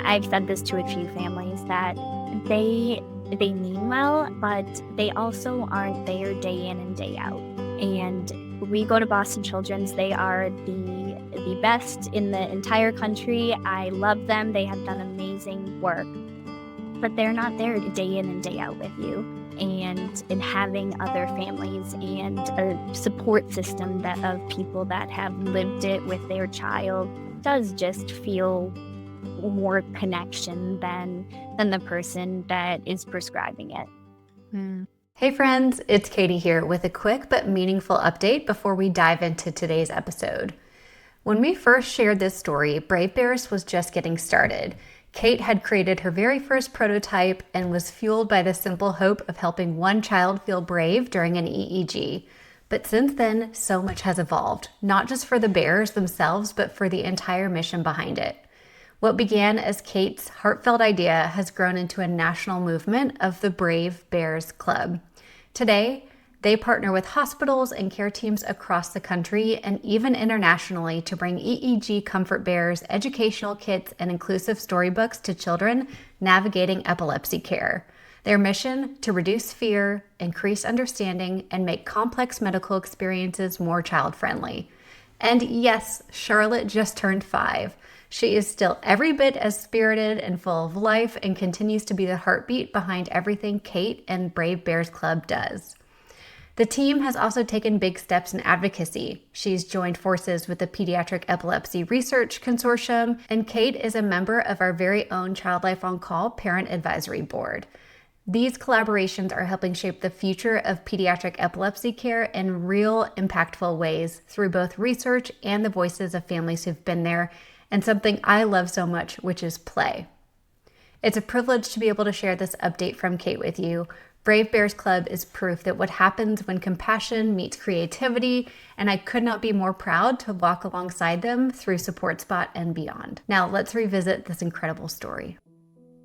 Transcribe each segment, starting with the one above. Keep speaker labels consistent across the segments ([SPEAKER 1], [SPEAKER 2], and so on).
[SPEAKER 1] I've said this to a few families that they they mean well, but they also aren't there day in and day out. And we go to Boston Children's. They are the best in the entire country. I love them. They have done amazing work, but they're not there day in and day out with you. And in having other families and a support system that of people that have lived it with their child does just feel more connection than the person that is prescribing it.
[SPEAKER 2] Hey friends, it's Katie here with a quick but meaningful update before we dive into today's episode. When we first shared this story, Brave Bears was just getting started. Kate had created her very first prototype and was fueled by the simple hope of helping one child feel brave during an EEG. But since then, so much has evolved, not just for the bears themselves, but for the entire mission behind it. What began as Kate's heartfelt idea has grown into a national movement of the Brave Bears Club. Today, they partner with hospitals and care teams across the country and even internationally to bring EEG comfort bears, educational kits, and inclusive storybooks to children navigating epilepsy care. Their mission: to reduce fear, increase understanding, and make complex medical experiences more child-friendly. And yes, Charlotte just turned 5. She is still every bit as spirited and full of life and continues to be the heartbeat behind everything Kate and Brave Bears Club does. The team has also taken big steps in advocacy. She's joined forces with the Pediatric Epilepsy Research Consortium, and Kate is a member of our very own Child Life on Call Parent Advisory Board. These collaborations are helping shape the future of pediatric epilepsy care in real, impactful ways through both research and the voices of families who've been there, and something I love so much, which is play. It's a privilege to be able to share this update from Kate with you. Brave Bears Club is proof that what happens when compassion meets creativity, and I could not be more proud to walk alongside them through Support Spot and beyond. Now let's revisit this incredible story.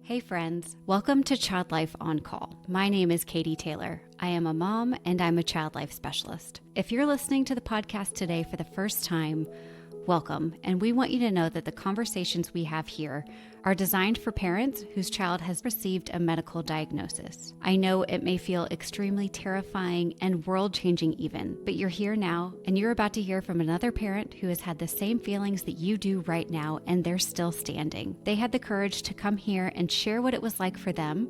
[SPEAKER 3] Hey friends, welcome to Child Life on Call. My name is Katie Taylor. I am a mom and I'm a child life specialist. If you're listening to the podcast today for the first time, welcome, and we want you to know that the conversations we have here are designed for parents whose child has received a medical diagnosis. I know it may feel extremely terrifying and world-changing even, but you're here now, and you're about to hear from another parent who has had the same feelings that you do right now, and they're still standing. They had the courage to come here and share what it was like for them,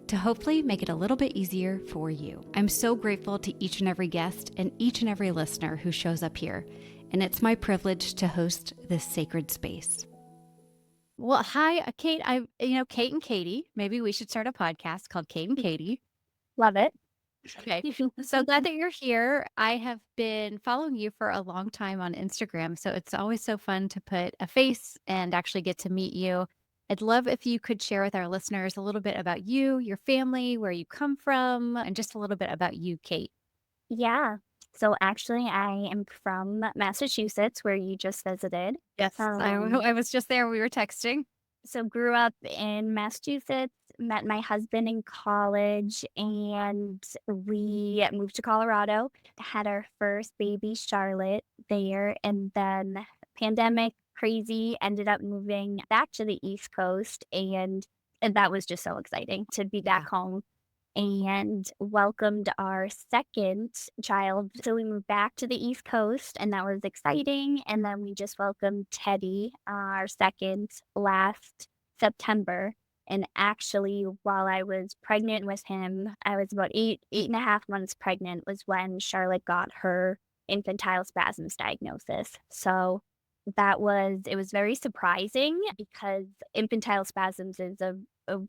[SPEAKER 3] to hopefully make it a little bit easier for you. I'm so grateful to each and every guest and each and every listener who shows up here, and it's my privilege to host this sacred space.
[SPEAKER 4] Well, hi, Kate. Kate and Katie. Maybe we should start a podcast called Kate and Katie.
[SPEAKER 1] Love it.
[SPEAKER 4] Okay. So glad that you're here. I have been following you for a long time on Instagram, so it's always so fun to put a face and actually get to meet you. I'd love if you could share with our listeners a little bit about you, your family, where you come from, and just a little bit about you, Kate.
[SPEAKER 1] Yeah. So actually, I am from Massachusetts, where you just visited.
[SPEAKER 4] Yes, I was just there. We were texting.
[SPEAKER 1] So grew up in Massachusetts, met my husband in college, and we moved to Colorado, had our first baby, Charlotte, there, and then pandemic, crazy, ended up moving back to the East Coast, and that was just so exciting to be back home. And welcomed our second child. So we moved back to the East Coast, and that was exciting. And then we just welcomed Teddy, our second, last September. And actually, while I was pregnant with him, I was about eight and a half months pregnant, was when Charlotte got her infantile spasms diagnosis. So it was very surprising because infantile spasms is a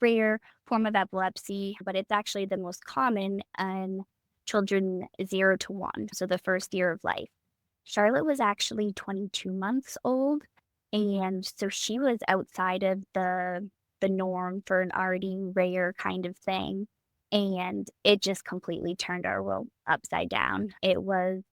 [SPEAKER 1] rare form of epilepsy, but it's actually the most common in children 0 to 1, so the first year of life. Charlotte was actually 22 months old, and so she was outside of the norm for an already rare kind of thing, and it just completely turned our world upside down. It was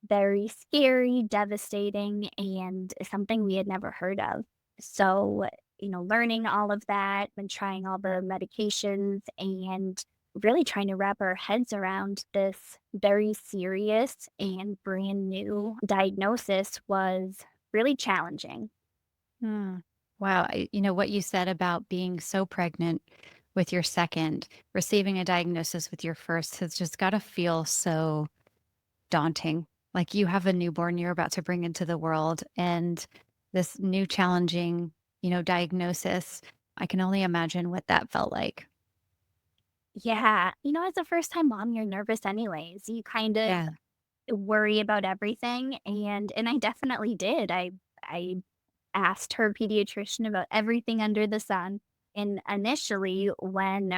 [SPEAKER 1] very scary, devastating, and something we had never heard of. So, learning all of that and trying all the medications and really trying to wrap our heads around this very serious and brand new diagnosis was really challenging.
[SPEAKER 4] Wow. Wow. What you said about being so pregnant with your second, receiving a diagnosis with your first has just got to feel so daunting. Like you have a newborn you're about to bring into the world and this new challenging, diagnosis. I can only imagine what that felt like.
[SPEAKER 1] Yeah. As a first time mom, you're nervous anyways. You kind of
[SPEAKER 4] Yeah.
[SPEAKER 1] worry about everything, and I definitely did. I asked her pediatrician about everything under the sun. And initially, when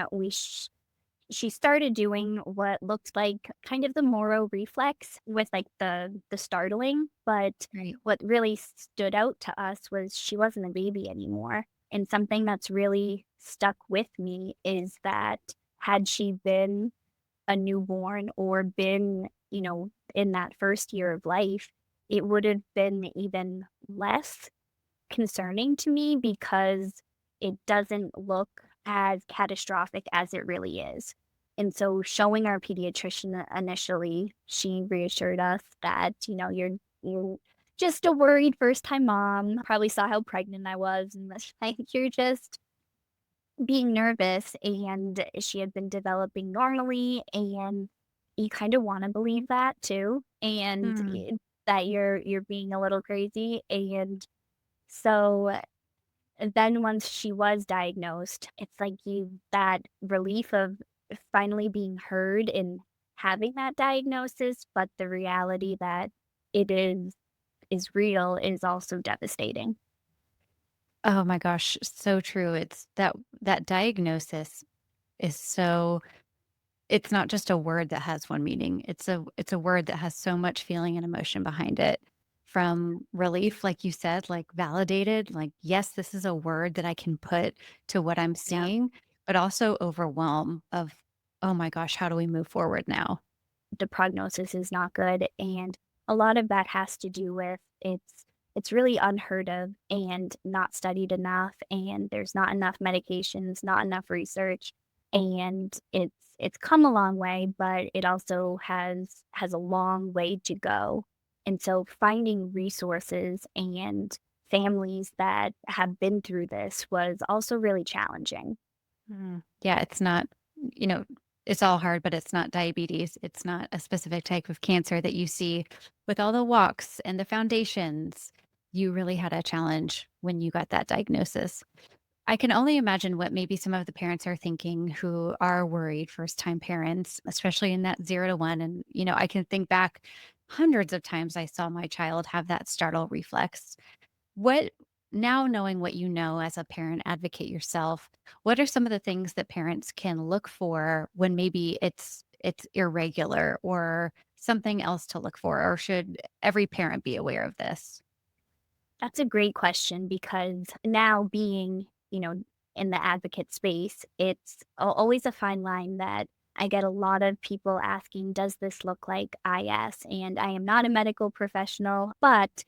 [SPEAKER 1] she started doing what looked like kind of the Moro reflex with like the startling, but
[SPEAKER 4] Right.
[SPEAKER 1] what really stood out to us was she wasn't a baby anymore. And something that's really stuck with me is that had she been a newborn or been, in that first year of life, it would have been even less concerning to me because it doesn't look as catastrophic as it really is. And so showing our pediatrician initially, she reassured us that, you're just a worried first time mom, probably saw how pregnant I was and was like you're just being nervous, and she had been developing normally, and you kind of want to believe that too, and
[SPEAKER 4] Mm.
[SPEAKER 1] that you're being a little crazy. And so then once she was diagnosed, it's like you that relief of finally being heard and having that diagnosis, but the reality that it is real is also devastating.
[SPEAKER 4] Oh my gosh, so true. It's that diagnosis is so it's not just a word that has one meaning. It's a word that has so much feeling and emotion behind it. From relief, like you said, like validated, like, yes, this is a word that I can put to what I'm
[SPEAKER 1] Yeah.
[SPEAKER 4] seeing, but also overwhelm of, oh my gosh, how do we move forward now?
[SPEAKER 1] The prognosis is not good, and a lot of that has to do with it's really unheard of and not studied enough, and there's not enough medications, not enough research, and it's come a long way, but it also has a long way to go. And so finding resources and families that have been through this was also really challenging.
[SPEAKER 4] Yeah, it's not, you know, it's all hard, but it's not diabetes. It's not a specific type of cancer that you see with all the walks and the foundations. You really had a challenge when you got that diagnosis. I can only imagine what maybe some of the parents are thinking who are worried first time parents, especially in that 0 to 1. And, I can think back hundreds of times I saw my child have that startle reflex. What now knowing what you know as a parent advocate yourself, what are some of the things that parents can look for when maybe it's irregular or something else to look for, or should every parent be aware of this?
[SPEAKER 1] That's a great question because now being, in the advocate space, it's always a fine line that I get a lot of people asking, does this look like IS? And I am not a medical professional, but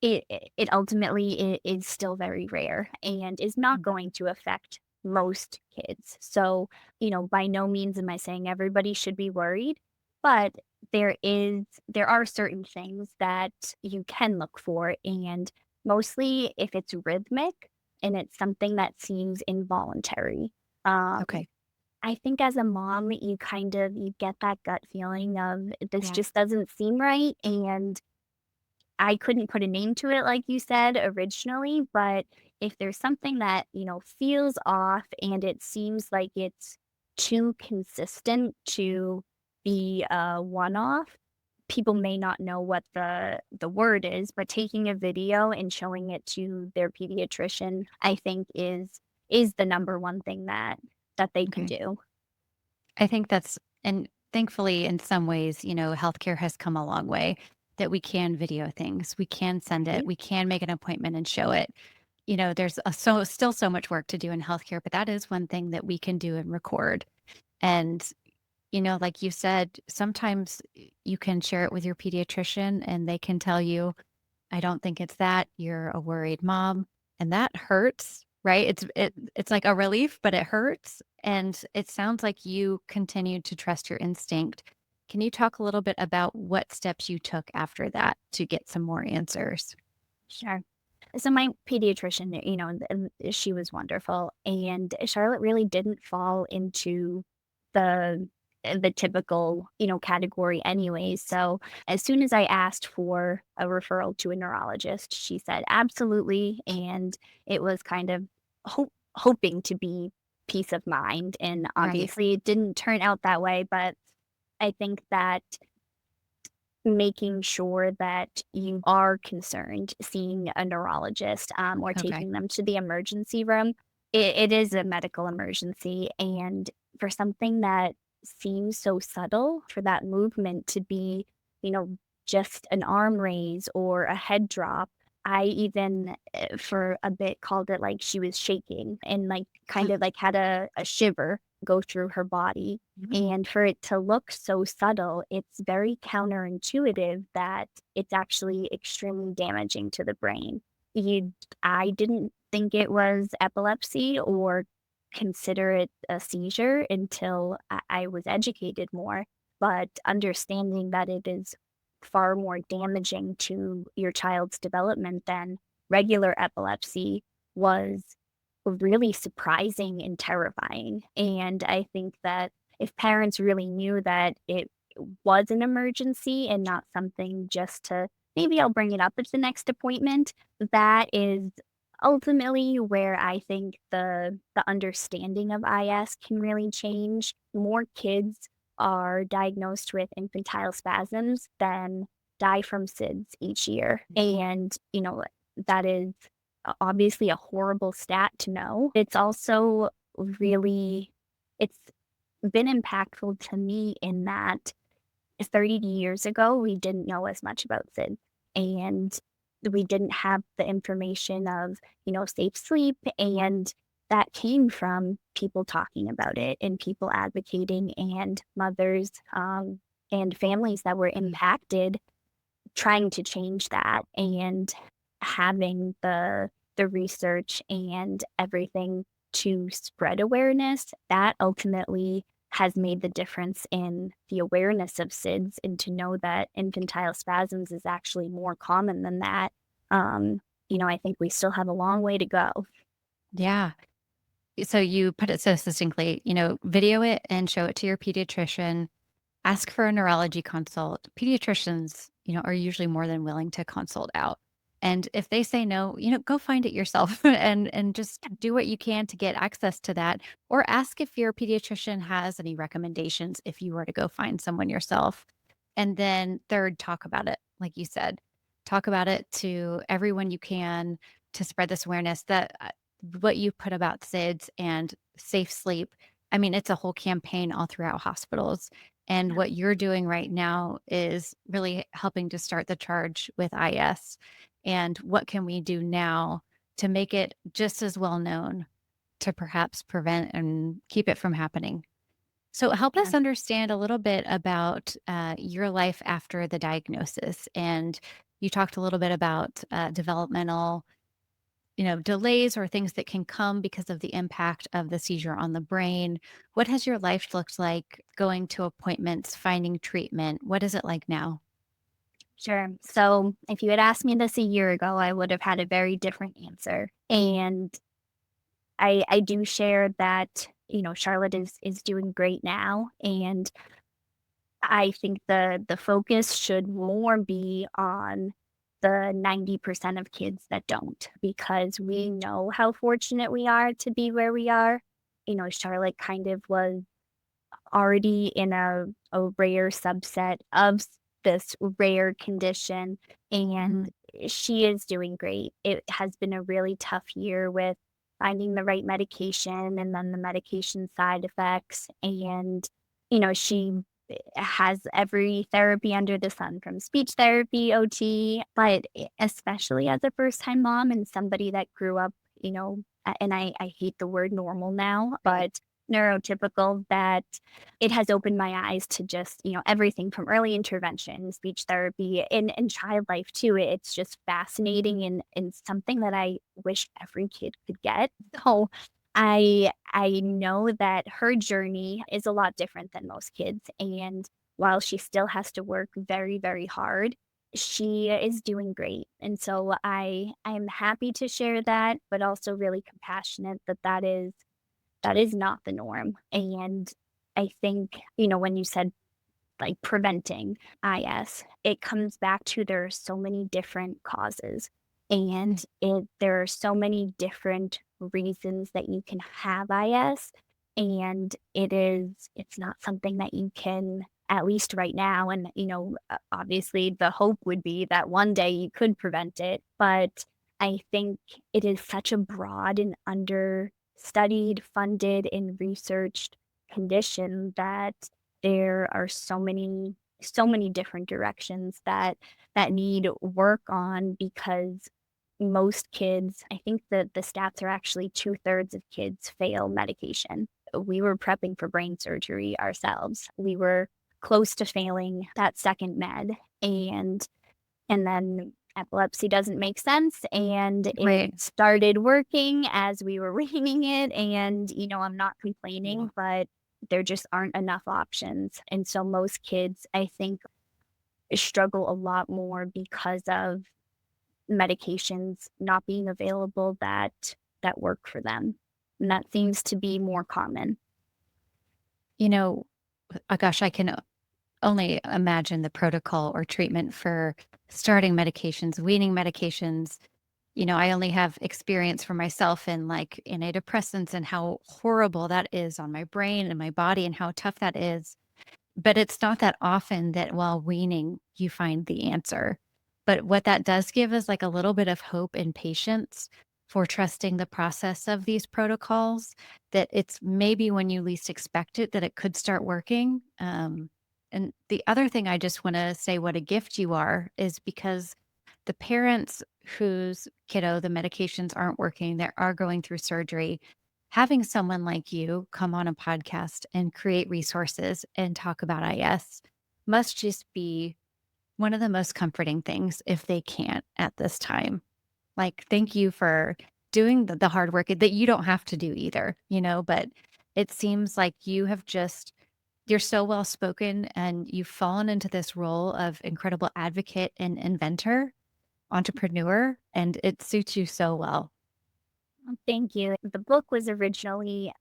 [SPEAKER 1] it ultimately is still very rare and is not
[SPEAKER 4] Mm.
[SPEAKER 1] going to affect most kids. So, by no means am I saying everybody should be worried, but there are certain things that you can look for, and mostly if it's rhythmic and it's something that seems involuntary. Um
[SPEAKER 4] Okay.
[SPEAKER 1] I think as a mom, you get that gut feeling of this
[SPEAKER 4] Yeah.
[SPEAKER 1] just doesn't seem right, and I couldn't put a name to it like you said originally, but if there's something that, feels off and it seems like it's too consistent to be a one-off, people may not know what the word is, but taking a video and showing it to their pediatrician, I think is the number one thing that they can
[SPEAKER 4] Okay.
[SPEAKER 1] do.
[SPEAKER 4] I think that's, and thankfully, in some ways, healthcare has come a long way that we can video things, we can send it,
[SPEAKER 1] Right?
[SPEAKER 4] we can make an appointment and show it. There's still so much work to do in healthcare, but that is one thing that we can do and record. And, like you said, sometimes you can share it with your pediatrician and they can tell you, I don't think it's that. You're a worried mom, and that hurts, right? It's like a relief, but it hurts, and it sounds like you continued to trust your instinct. Can you talk a little bit about what steps you took after that to get some more answers?
[SPEAKER 1] Sure. So my pediatrician, she was wonderful, and Charlotte really didn't fall into the the typical, category anyways. So as soon as I asked for a referral to a neurologist, she said absolutely, and it was kind of hoping to be peace of mind, and
[SPEAKER 4] Right.
[SPEAKER 1] obviously it didn't turn out that way, but I think that making sure that you are concerned seeing a neurologist, or
[SPEAKER 4] Okay.
[SPEAKER 1] taking them to the emergency room. It is a medical emergency, and for something that seems so subtle, for that movement to be, you know, just an arm raise or a head drop. I even, for a bit, called it like she was shaking and, like, kind of, like, had a shiver go through her body. And for it to look so subtle, it's very counterintuitive that it's actually extremely damaging to the brain. You I didn't think it was epilepsy or consider it a seizure until I was educated more, but understanding that it is far more damaging to your child's development than regular epilepsy was really surprising and terrifying. And I think that if parents really knew that it was an emergency and not something just to maybe I'll bring it up at the next appointment, that is ultimately where I think the understanding of IS can really change. More kids are diagnosed with infantile spasms than die from SIDS each year. And, that is obviously a horrible stat to know. It's also really it's been impactful to me in that 30 years ago, we didn't know as much about SIDS, and we didn't have the information of, safe sleep, and that came from people talking about it and people advocating and mothers, and families that were impacted trying to change that and having the research and everything to spread awareness, that ultimately has made the difference in the awareness of SIDS and to know that infantile spasms is actually more common than that. I think we still have a long way to go.
[SPEAKER 4] Yeah. So you put it so succinctly, video it and show it to your pediatrician. Ask for a neurology consult. Pediatricians, are usually more than willing to consult out. And if they say no, go find it yourself and just do what you can to get access to that. Or ask if your pediatrician has any recommendations if you were to go find someone yourself. And then third, talk about it. Like you said, talk about it to everyone you can to spread this awareness that what you put about SIDS and safe sleep. I mean, it's a whole campaign all throughout hospitals, and what you're doing right now is really helping to start the charge with IS. And what can we do now to make it just as well known to perhaps prevent and keep it from happening? So, help
[SPEAKER 1] Yeah.
[SPEAKER 4] us understand a little bit about your life after the diagnosis. And you talked a little bit about developmental delays or things that can come because of the impact of the seizure on the brain. What has your life looked like going to appointments, finding treatment? What is it like now?
[SPEAKER 1] Sure. So if you had asked me this a year ago, I would have had a very different answer. And I do share that, Charlotte is doing great now. And I think the focus should more be on the 90% of kids that don't, because we know how fortunate we are to be where we are. Charlotte kind of was already in a rare subset of this rare condition,
[SPEAKER 4] Mhm.
[SPEAKER 1] and she is doing great. It has been a really tough year with finding the right medication and then the medication side effects. And, she has every therapy under the sun from speech therapy, OT, but especially as a first time mom and somebody that grew up, and I hate the word normal now, but neurotypical, that it has opened my eyes to just, everything from early intervention, speech therapy, and child life too. It's just fascinating and something that I wish every kid could get. So I know that her journey is a lot different than most kids. And while she still has to work very, very hard, she is doing great. And so I'm happy to share that, but also really compassionate that that is not the norm. And I think, when you said like preventing IS, it comes back to there are so many different causes and there are so many different reasons that you can have IS. And it's not something that you can, at least right now. And, obviously the hope would be that one day you could prevent it. But I think it is such a broad and understudied, funded, and researched condition that there are so many different directions that need work on because most kids, I think that the stats are actually 2/3 of kids fail medication. We were prepping for brain surgery ourselves. We were close to failing that second med, and then epilepsy doesn't make sense, and it
[SPEAKER 4] Right.
[SPEAKER 1] started working as we were reading it, and, I'm not complaining, but there just aren't enough options, and so most kids, I think, struggle a lot more because of medications not being available that work for them, and that seems to be more common.
[SPEAKER 4] You know, gosh, I can only imagine the protocol or treatment for starting medications, weaning medications. I only have experience for myself in like antidepressants and how horrible that is on my brain and my body and how tough that is. But it's not that often that while weaning, you find the answer. But what that does give is like a little bit of hope and patience for trusting the process of these protocols, that it's maybe when you least expect it that it could start working. And the other thing I just want to say what a gift you are is because the parents whose kiddo, the medications aren't working, that are going through surgery, having someone like you come on a podcast and create resources and talk about IS must just be one of the most comforting things if they can't at this time. Like, thank you for doing the hard work that you don't have to do either, but it seems like you're so well spoken and you've fallen into this role of incredible advocate and inventor, entrepreneur, and it suits you so well.
[SPEAKER 1] Thank you. The book was originally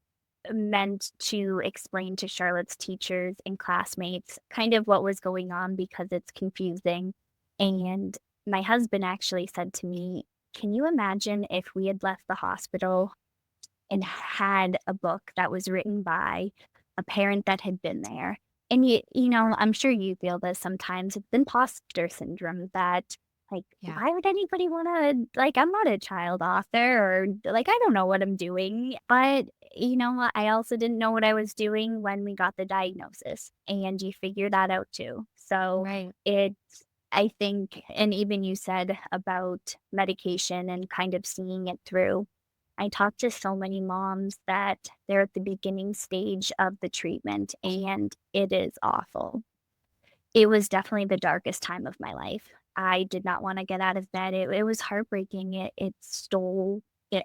[SPEAKER 1] meant to explain to Charlotte's teachers and classmates kind of what was going on because it's confusing. And my husband actually said to me, "Can you imagine if we had left the hospital and had a book that was written by a parent that had been there?" And I'm sure you feel this sometimes. It's imposter syndrome that, like,
[SPEAKER 4] Yeah.
[SPEAKER 1] why would anybody want to, like, I'm not a child author or like, I don't know what I'm doing. But, I also didn't know what I was doing when we got the diagnosis, and you figure that out too. So
[SPEAKER 4] Right.
[SPEAKER 1] I think, and even you said about medication and kind of seeing it through. I talk to so many moms that they're at the beginning stage of the treatment, and it is awful. It was definitely the darkest time of my life. I did not wanna get out of bed. It was heartbreaking.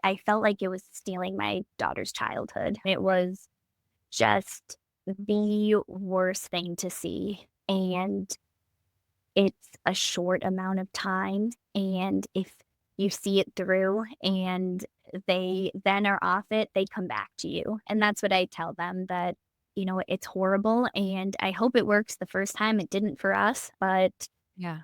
[SPEAKER 1] I felt like it was stealing my daughter's childhood. It was just the worst thing to see, and it's a short amount of time, and if you see it through and they then are off it, they come back to you, and that's what I tell them that, it's horrible, and I hope it works the first time. It didn't for us, but
[SPEAKER 4] Yeah.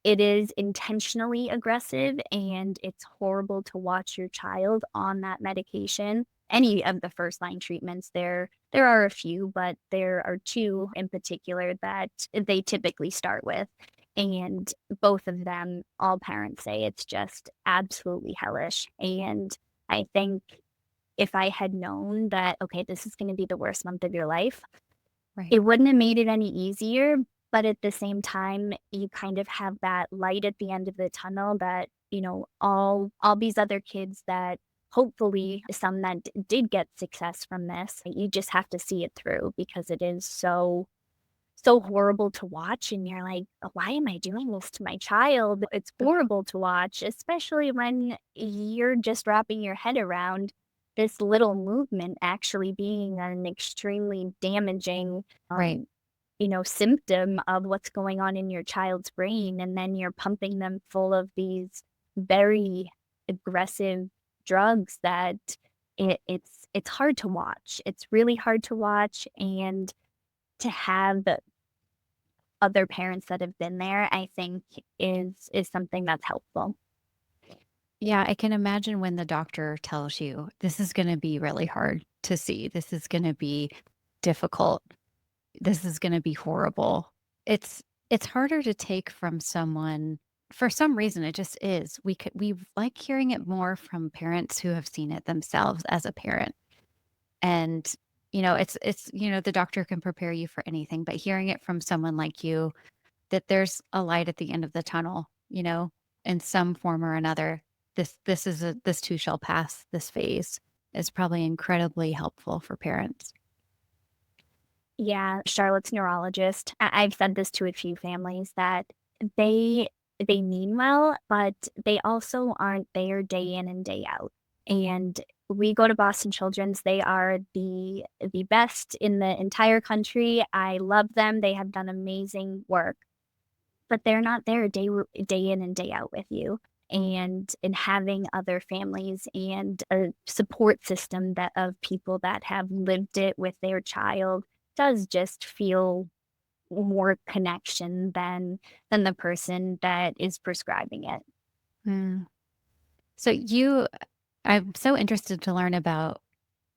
[SPEAKER 1] it is intentionally aggressive, and it's horrible to watch your child on that medication. Any of the first line treatments, there are a few, but there are 2 in particular that they typically start with, and both of them, all parents say it's just absolutely hellish, and I think if I had known that, okay, this is gonna be the worst month of your life,
[SPEAKER 4] Right.
[SPEAKER 1] it wouldn't have made it any easier, but at the same time, you kind of have that light at the end of the tunnel that, all these other kids that hopefully some that did get success from this, you just have to see it through because it is so horrible to watch, and you're like, "Why am I doing this to my child?" It's horrible to watch, especially when you're just wrapping your head around this little movement actually being an extremely damaging,
[SPEAKER 4] Right.
[SPEAKER 1] symptom of what's going on in your child's brain, and then you're pumping them full of these very aggressive drugs that it's hard to watch. It's really hard to watch, and to have other parents that have been there, I think is something that's helpful.
[SPEAKER 4] Yeah, I can imagine when the doctor tells you, "This is gonna be really hard to see. This is gonna be difficult. This is gonna be horrible." It's harder to take from someone for some reason, it just is. We like hearing it more from parents who have seen it themselves as a parent. And, the doctor can prepare you for anything, but hearing it from someone like you that there's a light at the end of the tunnel, in some form or another. This too shall pass, this phase is probably incredibly helpful for parents.
[SPEAKER 1] Yeah, Charlotte's neurologist. I've said this to a few families that they they mean well, but they also aren't there day in and day out. And we go to Boston Children's. They are the best in the entire country. I love them. They have done amazing work, but they're not there day in and day out with you. And having other families and a support system that of people that have lived it with their child does just feel more connection than the person that is prescribing it.
[SPEAKER 4] Mm. So I'm so interested to learn about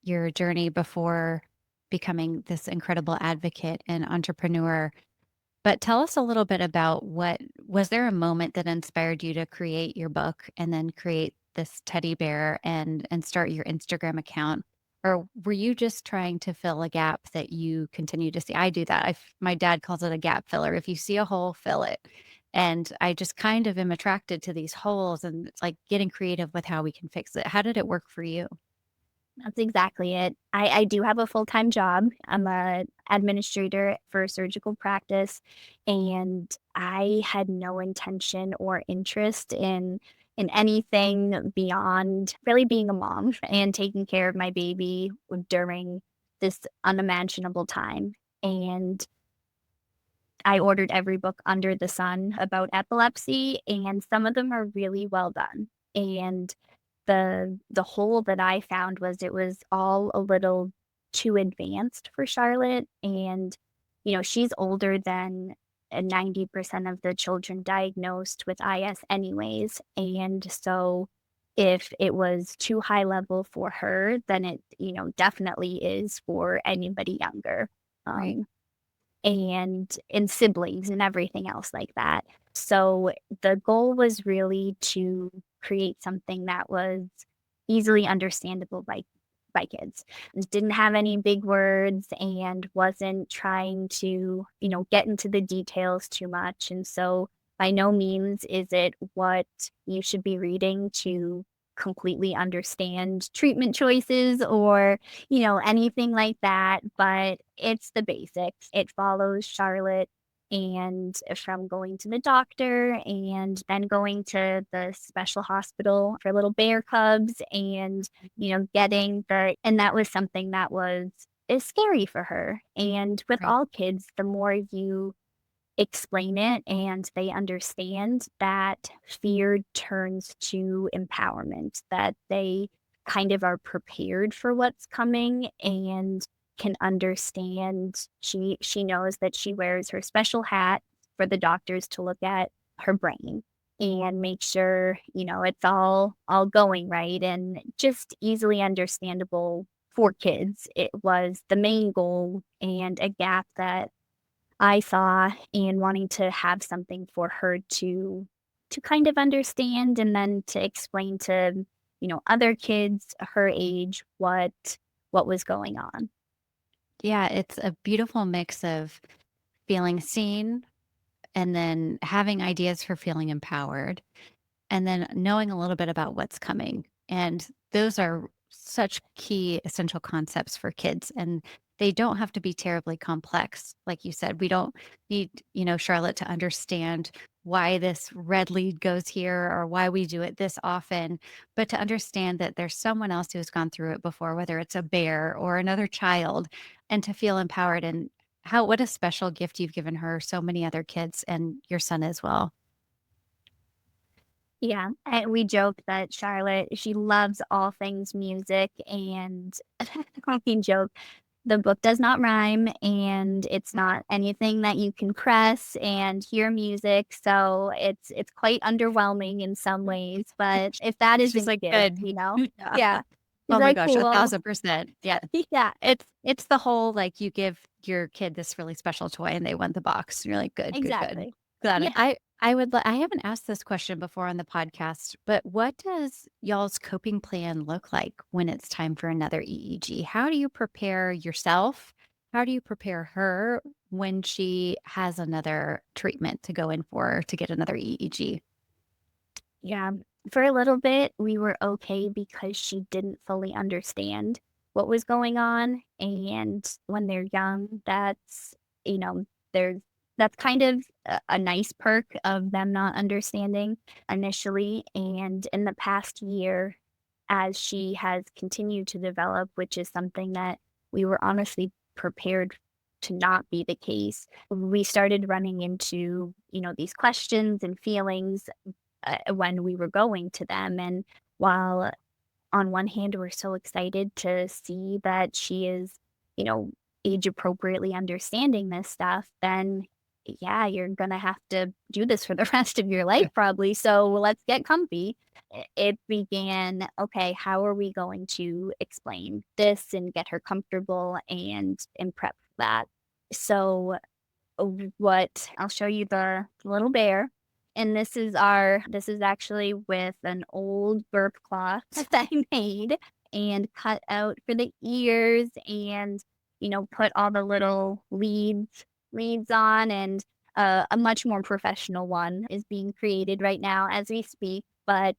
[SPEAKER 4] your journey before becoming this incredible advocate and entrepreneur. But tell us a little bit about what was there a moment that inspired you to create your book and then create this teddy bear and start your Instagram account? Or were you just trying to fill a gap that you continue to see? I do that. My dad calls it a gap filler. If you see a hole, fill it. And I just kind of am attracted to these holes and it's like getting creative with how we can fix it. How did it work for you?
[SPEAKER 1] That's exactly it. I do have a full-time job. I'm a administrator for a surgical practice, and I had no intention or interest in anything beyond really being a mom and taking care of my baby during this unimaginable time. And I ordered every book under the sun about epilepsy, and some of them are really well done. And the hole that I found was it was all a little too advanced for Charlotte, and, she's older than, 90% of the children diagnosed with IS anyways, and so if it was too high level for her, then it, definitely is for anybody younger.
[SPEAKER 4] Right.
[SPEAKER 1] Um and siblings and everything else like that. So the goal was really to create something that was easily understandable by kids. It didn't have any big words and wasn't trying to, get into the details too much. And so by no means is it what you should be reading to completely understand treatment choices or anything like that, but it's the basics. It follows Charlotte and from going to the doctor and then going to the special hospital for little bear cubs and, getting and that was something that is scary for her. And with
[SPEAKER 4] Right.
[SPEAKER 1] all kids, the more you explain it and they understand that fear turns to empowerment, that they kind of are prepared for what's coming and can understand. She knows that she wears her special hat for the doctors to look at her brain and make sure, it's all going right and just easily understandable for kids. It was the main goal and a gap that I saw in wanting to have something for her to kind of understand and then to explain to, other kids her age what was going on.
[SPEAKER 4] Yeah, it's a beautiful mix of feeling seen and then having ideas for feeling empowered and then knowing a little bit about what's coming. And those are such key essential concepts for kids. And they don't have to be terribly complex. Like you said, we don't need, Charlotte to understand why this red lead goes here or why we do it this often, but to understand that there's someone else who's gone through it before, whether it's a bear or another child, and to feel empowered. And what a special gift you've given her, so many other kids and your son as well.
[SPEAKER 1] Yeah, and we joke that Charlotte, she loves all things music, and we joke the book does not rhyme, and it's not anything that you can press and hear music, so it's quite underwhelming in some ways, but if that
[SPEAKER 4] She's
[SPEAKER 1] isn't
[SPEAKER 4] like,
[SPEAKER 1] gift,
[SPEAKER 4] "Good."
[SPEAKER 1] you know?
[SPEAKER 4] Yeah.
[SPEAKER 1] Yeah. She's
[SPEAKER 4] Oh my
[SPEAKER 1] like,
[SPEAKER 4] gosh,
[SPEAKER 1] "Cool."
[SPEAKER 4] 1,000%. Yeah.
[SPEAKER 1] Yeah,
[SPEAKER 4] It's the whole, like, you give your kid this really special toy and they want the box. And you're like, "Good, good, good."
[SPEAKER 1] exactly.
[SPEAKER 4] Got it.
[SPEAKER 1] Yeah.
[SPEAKER 4] I haven't asked this question before on the podcast, but what does y'all's coping plan look like when it's time for another EEG? How do you prepare yourself? How do you prepare her when she has another treatment to go in for to get another EEG?
[SPEAKER 1] Yeah. For a little bit, we were okay because she didn't fully understand what was going on. And when they're young, you know, there's that's kind of a nice perk of them not understanding initially. And in the past year, as she has continued to develop, which is something that we were honestly prepared to not be the case, we started running into, these questions and feelings when we were going to them. And while on one hand, we're so excited to see that she is, you know, age appropriately understanding this stuff, then yeah, you're going to have to do this for the rest of your life, probably. So let's get comfy. It began, okay, how are we going to explain this and get her comfortable and prep for that? So what I'll show you the little bear. And this is actually with an old burp cloth that I made and cut out for the ears and, put all the little leads on, and a much more professional one is being created right now as we speak. But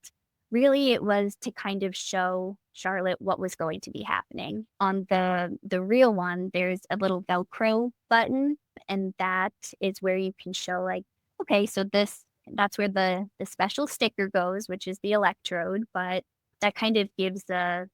[SPEAKER 1] really it was to kind of show Charlotte what was going to be happening. On the real one, there's a little Velcro button, and that is where you can show, like, okay, so that's where the special sticker goes, which is the electrode, but that kind of gives an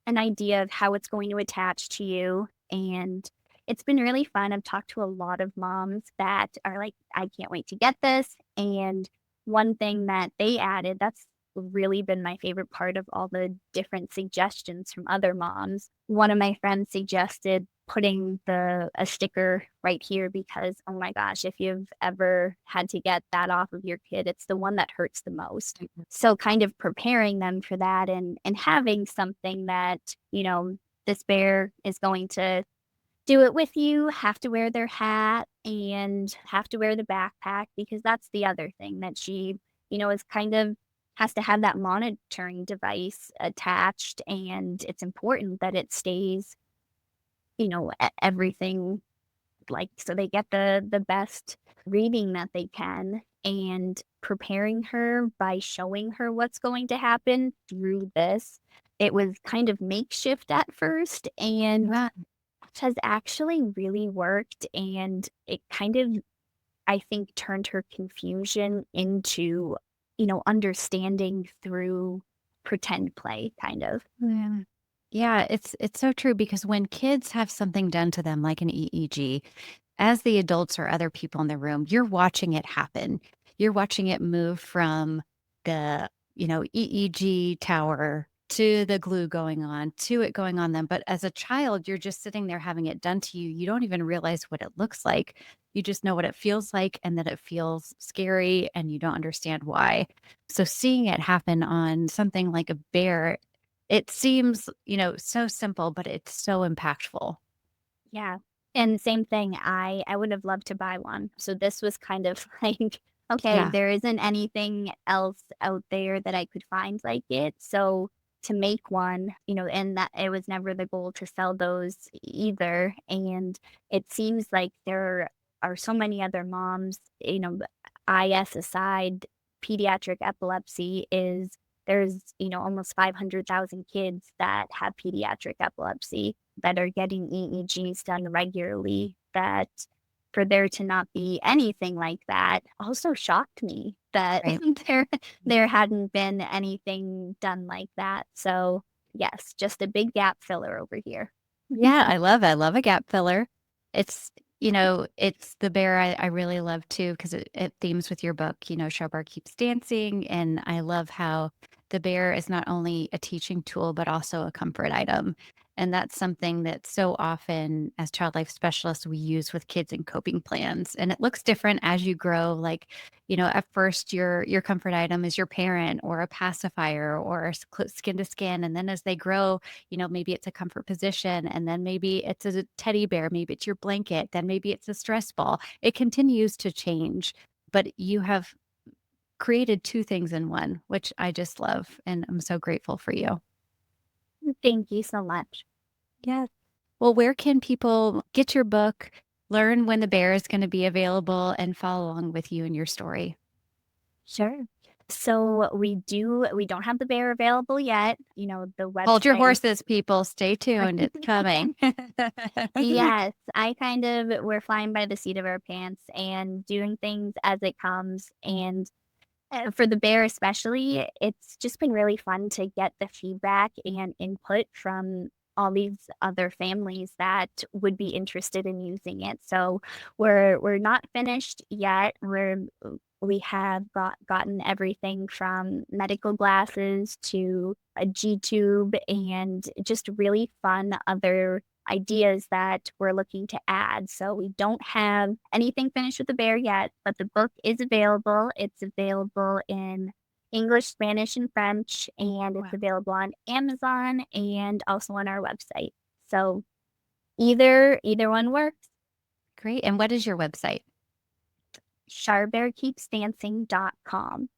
[SPEAKER 1] idea of how it's going to attach to you. And it's been really fun. I've talked to a lot of moms that are like, I can't wait to get this. And one thing that they added, that's really been my favorite part of all the different suggestions from other moms. One of my friends suggested putting a sticker right here because, oh my gosh, if you've ever had to get that off of your kid, it's the one that hurts the most. So kind of preparing them for that, and having something that, this bear is going to do it with you, have to wear their hat and have to wear the backpack, because that's the other thing that she, is kind of has to have that monitoring device attached, and it's important that it stays, everything, like, so they get the best reading that they can, and preparing her by showing her what's going to happen through this. It was kind of makeshift at first, and
[SPEAKER 4] Wow.
[SPEAKER 1] has actually really worked, and it kind of, I think, turned her confusion into, understanding through pretend play, kind of.
[SPEAKER 4] Yeah. Yeah, it's so true because when kids have something done to them like an EEG, as the adults or other people in the room, you're watching it happen. You're watching it move from the, EEG tower to the glue going on, to it going on them. But as a child, you're just sitting there having it done to you. You don't even realize what it looks like. You just know what it feels like and that it feels scary and you don't understand why. So seeing it happen on something like a bear, it seems, so simple, but it's so impactful.
[SPEAKER 1] Yeah. And same thing, I would have loved to buy one. So this was kind of like, okay,
[SPEAKER 4] Yeah.
[SPEAKER 1] there isn't anything else out there that I could find like it. So to make one, and that it was never the goal to sell those either. And it seems like there are so many other moms, IS aside, pediatric epilepsy is there's, almost 500,000 kids that have pediatric epilepsy that are getting EEGs done regularly, that for there to not be anything like that also shocked me that
[SPEAKER 4] Right.
[SPEAKER 1] there there hadn't been anything done like that. So, yes, just a big gap filler over here.
[SPEAKER 4] Yeah, I love a gap filler. It's It's the bear I really love too because it themes with your book, Sharbar Keeps Dancing. And I love how the bear is not only a teaching tool, but also a comfort item. And that's something that so often as child life specialists, we use with kids in coping plans. And it looks different as you grow. Like, at first your comfort item is your parent or a pacifier or skin to skin. And then as they grow, maybe it's a comfort position, and then maybe it's a teddy bear, maybe it's your blanket, then maybe it's a stress ball. It continues to change, but you have created two things in one, which I just love. And I'm so grateful for you.
[SPEAKER 1] Thank you so much.
[SPEAKER 4] Yes. Well, where can people get your book, learn when the bear is going to be available, and follow along with you and your story?
[SPEAKER 1] Sure. So we don't have the bear available yet. The
[SPEAKER 4] Hold your
[SPEAKER 1] website.
[SPEAKER 4] horses, people. Stay tuned. It's coming.
[SPEAKER 1] Yes, we're flying by the seat of our pants and doing things as it comes. And for the bear especially, it's just been really fun to get the feedback and input from all these other families that would be interested in using it. So we're not finished yet. We have gotten everything from medical glasses to a G tube and just really fun other ideas that we're looking to add. So we don't have anything finished with the bear yet, but the book is available. It's available in English, Spanish, and French, and it's
[SPEAKER 4] Wow.
[SPEAKER 1] available on Amazon and also on our website. So either one works.
[SPEAKER 4] Great. And what is your website?
[SPEAKER 1] Sharbearkeepsdancing.com.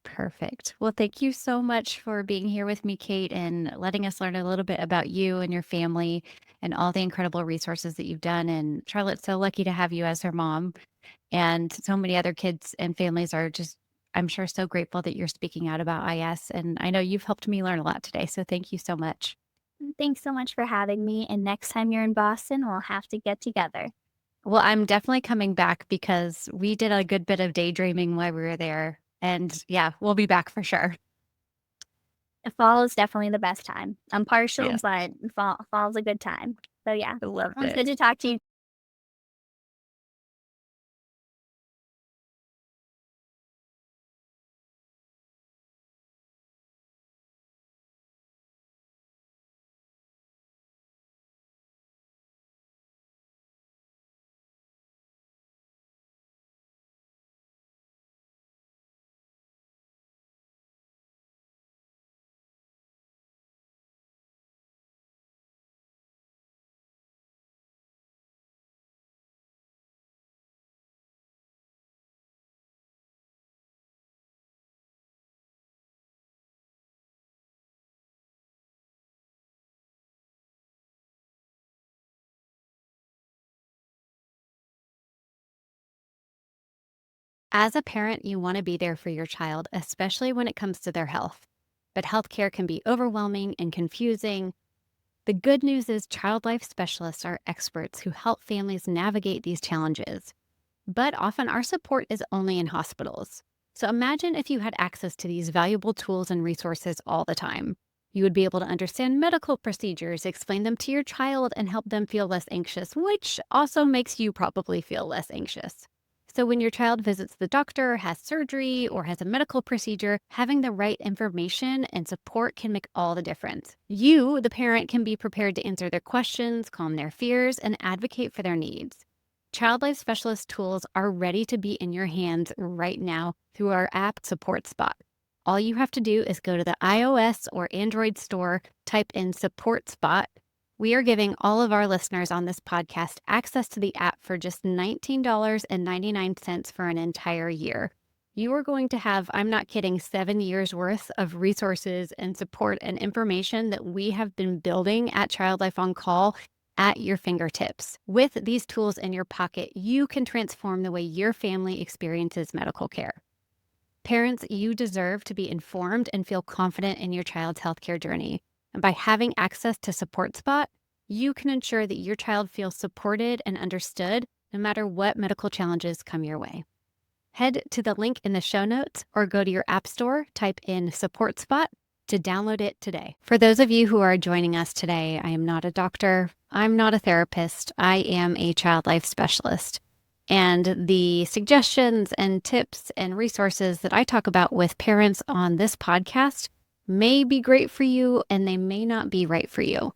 [SPEAKER 4] Perfect. Well, thank you so much for being here with me, Kate, and letting us learn a little bit about you and your family and all the incredible resources that you've done. And Charlotte's so lucky to have you as her mom. And so many other kids and families are just, I'm sure, so grateful that you're speaking out about IS. And I know you've helped me learn a lot today. So thank you so much.
[SPEAKER 1] Thanks so much for having me. And next time you're in Boston, we'll have to get together.
[SPEAKER 4] Well, I'm definitely coming back because we did a good bit of daydreaming while we were there. And yeah, we'll be back for sure.
[SPEAKER 1] Fall is definitely the best time. I'm partial,
[SPEAKER 4] Yeah.
[SPEAKER 1] but fall's a good time. So yeah,
[SPEAKER 4] I loved
[SPEAKER 1] it was
[SPEAKER 4] it.
[SPEAKER 1] good to talk to you.
[SPEAKER 4] As a parent, you want to be there for your child, especially when it comes to their health. But healthcare can be overwhelming and confusing. The good news is child life specialists are experts who help families navigate these challenges. But often our support is only in hospitals. So imagine if you had access to these valuable tools and resources all the time. You would be able to understand medical procedures, explain them to your child, and help them feel less anxious, which also makes you probably feel less anxious. So when your child visits the doctor, has surgery, or has a medical procedure, having the right information and support can make all the difference. You, the parent, can be prepared to answer their questions, calm their fears, and advocate for their needs. Child Life Specialist tools are ready to be in your hands right now through our app Support Spot. All you have to do is go to the iOS or Android store, type in Support Spot. We are giving all of our listeners on this podcast access to the app for just $19.99 for an entire year. You are going to have, I'm not kidding, 7 years worth of resources and support and information that we have been building at Child Life on Call at your fingertips. With these tools in your pocket, you can transform the way your family experiences medical care. Parents, you deserve to be informed and feel confident in your child's healthcare journey. And by having access to Support Spot, you can ensure that your child feels supported and understood no matter what medical challenges come your way. Head to the link in the show notes or go to your app store, type in Support Spot to download it today. For those of you who are joining us today, I am not a doctor. I'm not a therapist. I am a child life specialist. And the suggestions and tips and resources that I talk about with parents on this podcast may be great for you and they may not be right for you.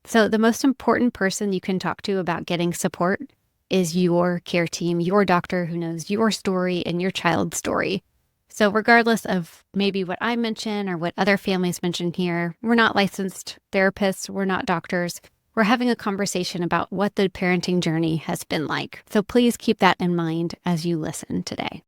[SPEAKER 4] So the most important person you can talk to about getting support is your care team, your doctor who knows your story and your child's story. So regardless of maybe what I mention or what other families mention here, we're not licensed therapists, we're not doctors. We're having a conversation about what the parenting journey has been like. So please keep that in mind as you listen today.